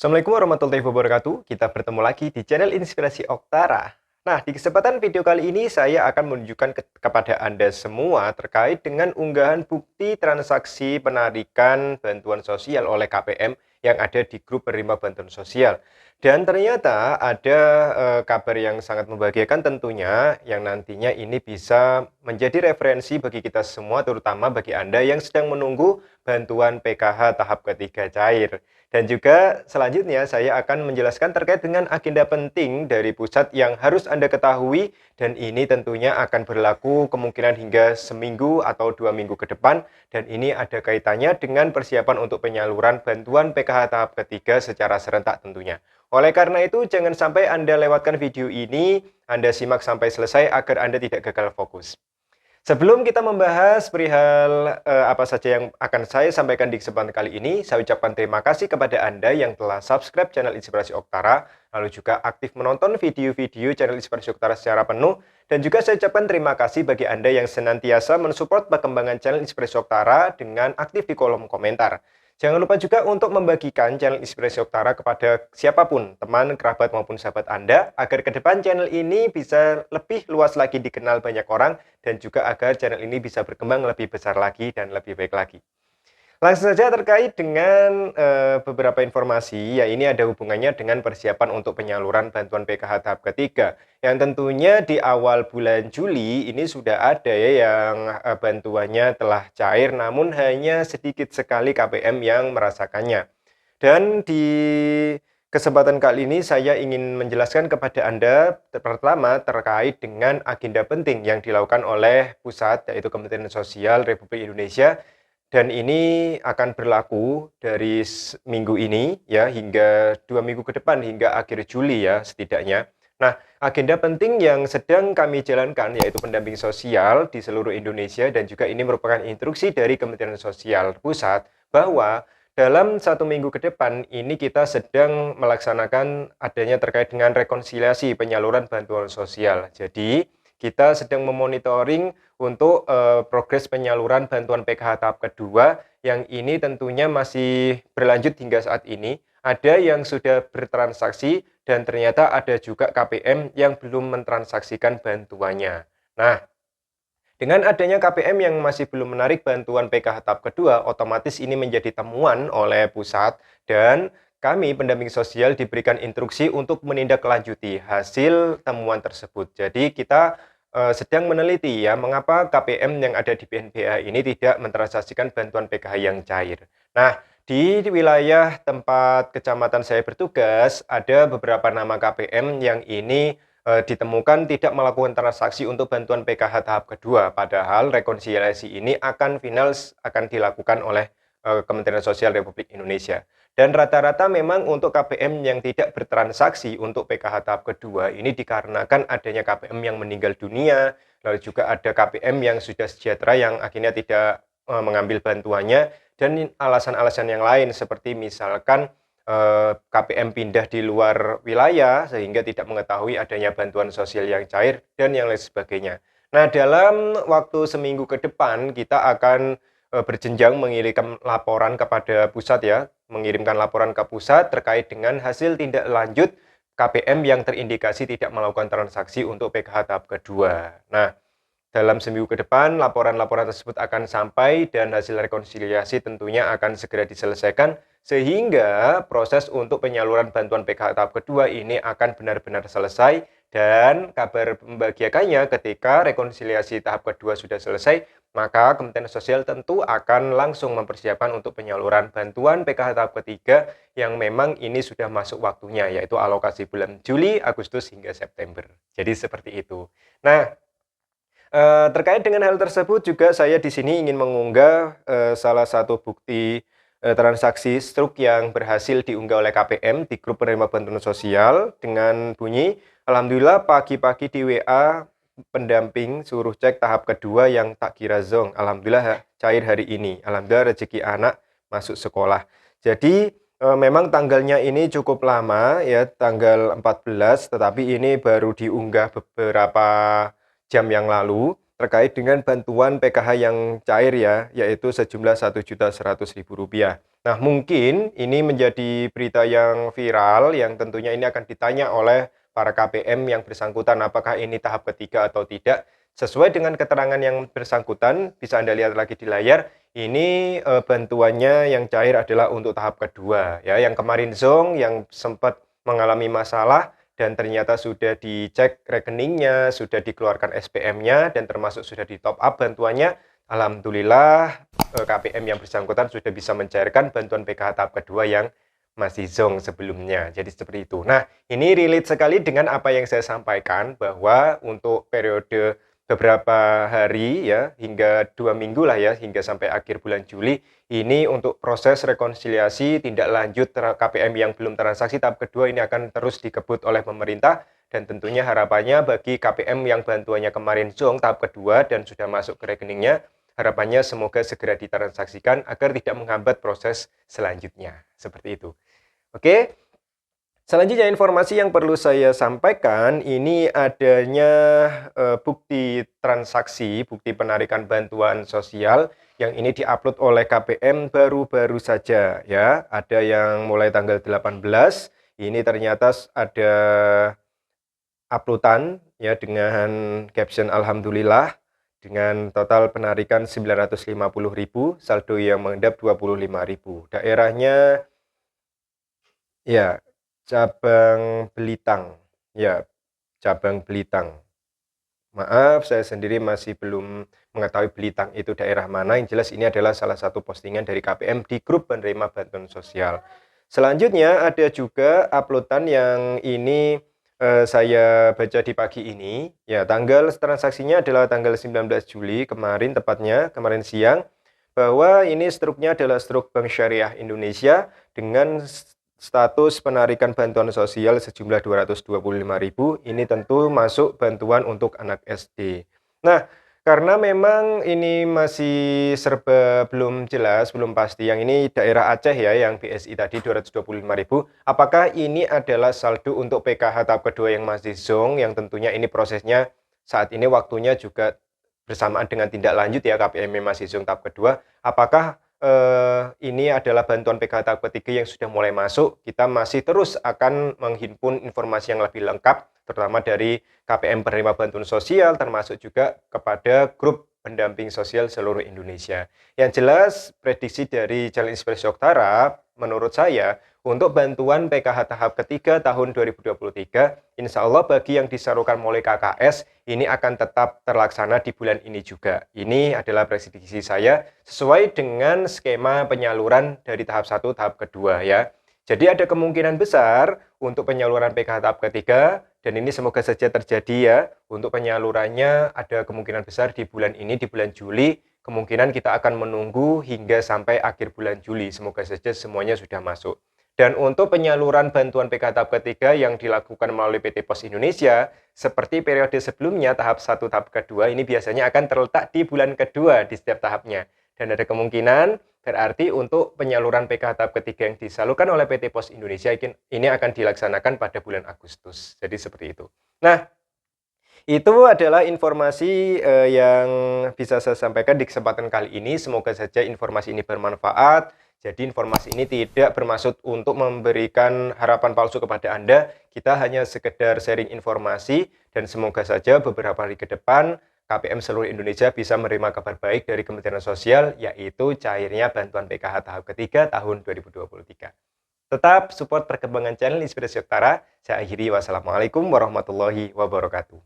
Assalamualaikum warahmatullahi wabarakatuh. Kita bertemu lagi di channel Inspirasi Oktara. Nah, di kesempatan video kali ini saya akan menunjukkan kepada Anda semua terkait dengan unggahan bukti transaksi penarikan bantuan sosial oleh KPM yang ada di grup penerima bantuan sosial. Dan ternyata ada kabar yang sangat membahagiakan tentunya yang nantinya ini bisa menjadi referensi bagi kita semua terutama bagi Anda yang sedang menunggu bantuan PKH tahap ketiga cair. Dan juga selanjutnya saya akan menjelaskan terkait dengan agenda penting dari pusat yang harus Anda ketahui dan ini tentunya akan berlaku kemungkinan hingga seminggu atau 2 minggu ke depan dan ini ada kaitannya dengan persiapan untuk penyaluran bantuan PKH tahap ketiga secara serentak tentunya. Oleh karena itu jangan sampai Anda lewatkan video ini, Anda simak sampai selesai agar Anda tidak gagal fokus. Sebelum kita membahas perihal apa saja yang akan saya sampaikan di kesempatan kali ini, saya ucapkan terima kasih kepada Anda yang telah subscribe channel Inspirasi Oktara, lalu juga aktif menonton video-video channel Inspirasi Oktara secara penuh, dan juga saya ucapkan terima kasih bagi Anda yang senantiasa mensupport perkembangan channel Inspirasi Oktara dengan aktif di kolom komentar. Jangan lupa juga untuk membagikan channel Inspirasi Oktara kepada siapapun, teman, kerabat, maupun sahabat Anda, agar ke depan channel ini bisa lebih luas lagi dikenal banyak orang, dan juga agar channel ini bisa berkembang lebih besar lagi dan lebih baik lagi. Langsung saja terkait dengan beberapa informasi, ya ini ada hubungannya dengan persiapan untuk penyaluran bantuan PKH tahap ketiga. Yang tentunya di awal bulan Juli ini sudah ada ya yang bantuannya telah cair, namun hanya sedikit sekali KPM yang merasakannya. Dan di kesempatan kali ini saya ingin menjelaskan kepada Anda pertama terkait dengan agenda penting yang dilakukan oleh pusat yaitu Kementerian Sosial Republik Indonesia dan ini akan berlaku dari minggu ini ya hingga 2 minggu ke depan hingga akhir Juli ya setidaknya. Nah, agenda penting yang sedang kami jalankan yaitu pendamping sosial di seluruh Indonesia dan juga ini merupakan instruksi dari Kementerian Sosial Pusat bahwa dalam 1 minggu ke depan ini kita sedang melaksanakan adanya terkait dengan rekonsiliasi penyaluran bantuan sosial. Jadi kita sedang memonitoring untuk progres penyaluran bantuan PKH tahap kedua yang ini tentunya masih berlanjut hingga saat ini. Ada yang sudah bertransaksi dan ternyata ada juga KPM yang belum mentransaksikan bantuannya. Nah, dengan adanya KPM yang masih belum menarik bantuan PKH tahap kedua, otomatis ini menjadi temuan oleh pusat dan kami pendamping sosial diberikan instruksi untuk menindaklanjuti hasil temuan tersebut. Jadi kita sedang meneliti ya mengapa KPM yang ada di BNPA ini tidak mentransaksikan bantuan PKH yang cair. Nah, di wilayah tempat kecamatan saya bertugas ada beberapa nama KPM yang ini ditemukan tidak melakukan transaksi untuk bantuan PKH tahap kedua, padahal rekonsiliasi ini akan dilakukan oleh Kementerian Sosial Republik Indonesia. Dan rata-rata memang untuk KPM yang tidak bertransaksi untuk PKH tahap kedua ini dikarenakan adanya KPM yang meninggal dunia, lalu juga ada KPM yang sudah sejahtera yang akhirnya tidak mengambil bantuannya, dan alasan-alasan yang lain seperti misalkan KPM pindah di luar wilayah sehingga tidak mengetahui adanya bantuan sosial yang cair dan yang lain sebagainya. Nah, dalam waktu seminggu ke depan kita akan berjenjang mengirimkan laporan kepada pusat ya, mengirimkan laporan ke pusat terkait dengan hasil tindak lanjut KPM yang terindikasi tidak melakukan transaksi untuk PKH tahap kedua. Nah, dalam seminggu ke depan, laporan-laporan tersebut akan sampai dan hasil rekonsiliasi tentunya akan segera diselesaikan sehingga proses untuk penyaluran bantuan PKH tahap kedua ini akan benar-benar selesai dan kabar membahagiakannya ketika rekonsiliasi tahap kedua sudah selesai, maka Kementerian Sosial tentu akan langsung mempersiapkan untuk penyaluran bantuan PKH tahap ketiga yang memang ini sudah masuk waktunya yaitu alokasi bulan Juli, Agustus hingga September. Jadi seperti itu. Nah, terkait dengan hal tersebut juga saya di sini ingin mengunggah salah satu bukti transaksi struk yang berhasil diunggah oleh KPM di grup penerima bantuan sosial dengan bunyi, Alhamdulillah pagi-pagi di WA pendamping suruh cek tahap kedua yang tak kira zong. Alhamdulillah cair hari ini. Alhamdulillah rezeki anak masuk sekolah. Jadi memang tanggalnya ini cukup lama ya, tanggal 14, tetapi ini baru diunggah beberapa jam yang lalu, terkait dengan bantuan PKH yang cair ya, yaitu sejumlah Rp1.100.000. Nah, mungkin ini menjadi berita yang viral yang tentunya ini akan ditanya oleh para KPM yang bersangkutan apakah ini tahap ketiga atau tidak. Sesuai dengan keterangan yang bersangkutan, bisa Anda lihat lagi di layar, ini bantuannya yang cair adalah untuk tahap kedua ya. Yang kemarin Zong yang sempat mengalami masalah dan ternyata sudah dicek rekeningnya, sudah dikeluarkan SPM-nya, dan termasuk sudah di top up bantuannya. Alhamdulillah KPM yang bersangkutan sudah bisa mencairkan bantuan PKH tahap kedua yang masih zong sebelumnya. Jadi seperti itu. Nah, ini relate sekali dengan apa yang saya sampaikan bahwa untuk periode beberapa hari ya, hingga 2 minggu lah ya, hingga sampai akhir bulan Juli, ini untuk proses rekonsiliasi tindak lanjut KPM yang belum transaksi tahap kedua ini akan terus dikebut oleh pemerintah, dan tentunya harapannya bagi KPM yang bantuannya kemarin zong tahap kedua dan sudah masuk ke rekeningnya, harapannya semoga segera ditransaksikan agar tidak menghambat proses selanjutnya. Seperti itu. Oke. Selanjutnya informasi yang perlu saya sampaikan ini adanya bukti transaksi, bukti penarikan bantuan sosial yang ini diupload oleh KPM baru-baru saja ya. Ada yang mulai tanggal 18, ini ternyata ada uploadan ya dengan caption alhamdulillah dengan total penarikan 950.000, saldo yang mengendap 25.000. Daerahnya ya cabang Belitang, ya, cabang Belitang. Maaf, saya sendiri masih belum mengetahui Belitang itu daerah mana. Yang jelas ini adalah salah satu postingan dari KPM di grup penerima bantuan sosial. Selanjutnya ada juga uploadan yang ini saya baca di pagi ini. Ya, tanggal transaksinya adalah tanggal 19 Juli kemarin, tepatnya kemarin siang. Bahwa ini struknya adalah struk Bank Syariah Indonesia dengan status penarikan bantuan sosial sejumlah 225.000, ini tentu masuk bantuan untuk anak SD. Nah, karena memang ini masih serba belum jelas, belum pasti, yang ini daerah Aceh ya, yang BSI tadi 225.000, apakah ini adalah saldo untuk PKH tahap kedua yang masih zong, yang tentunya ini prosesnya saat ini waktunya juga bersamaan dengan tindak lanjut ya, KPM masih zong tahap kedua, apakah ini adalah bantuan PKH tahap ketiga yang sudah mulai masuk. Kita masih terus akan menghimpun informasi yang lebih lengkap, terutama dari KPM penerima bantuan sosial, termasuk juga kepada grup pendamping sosial seluruh Indonesia. Yang jelas, prediksi dari Channel Inspirasi Oktara, menurut saya, untuk bantuan PKH tahap ketiga tahun 2023, insya Allah bagi yang disalurkan melalui KKS, ini akan tetap terlaksana di bulan ini juga. Ini adalah prediksi saya sesuai dengan skema penyaluran dari tahap 1, tahap kedua ya. Jadi ada kemungkinan besar untuk penyaluran PKH tahap ketiga, dan ini semoga saja terjadi ya. Untuk penyalurannya ada kemungkinan besar di bulan ini, di bulan Juli. Kemungkinan kita akan menunggu hingga sampai akhir bulan Juli. Semoga saja semuanya sudah masuk. Dan untuk penyaluran bantuan PKH tahap ketiga yang dilakukan melalui PT Pos Indonesia, seperti periode sebelumnya tahap 1, tahap kedua, ini biasanya akan terletak di bulan kedua di setiap tahapnya. Dan ada kemungkinan berarti untuk penyaluran PKH tahap ketiga yang disalurkan oleh PT Pos Indonesia ini akan dilaksanakan pada bulan Agustus. Jadi seperti itu. Nah, itu adalah informasi yang bisa saya sampaikan di kesempatan kali ini. Semoga saja informasi ini bermanfaat. Jadi informasi ini tidak bermaksud untuk memberikan harapan palsu kepada Anda. Kita hanya sekedar sharing informasi, dan semoga saja beberapa hari ke depan KPM seluruh Indonesia bisa menerima kabar baik dari Kementerian Sosial, yaitu cairnya bantuan PKH tahap ketiga tahun 2023. Tetap support perkembangan channel Inspirasi Oktara. Saya akhiri, wassalamualaikum warahmatullahi wabarakatuh.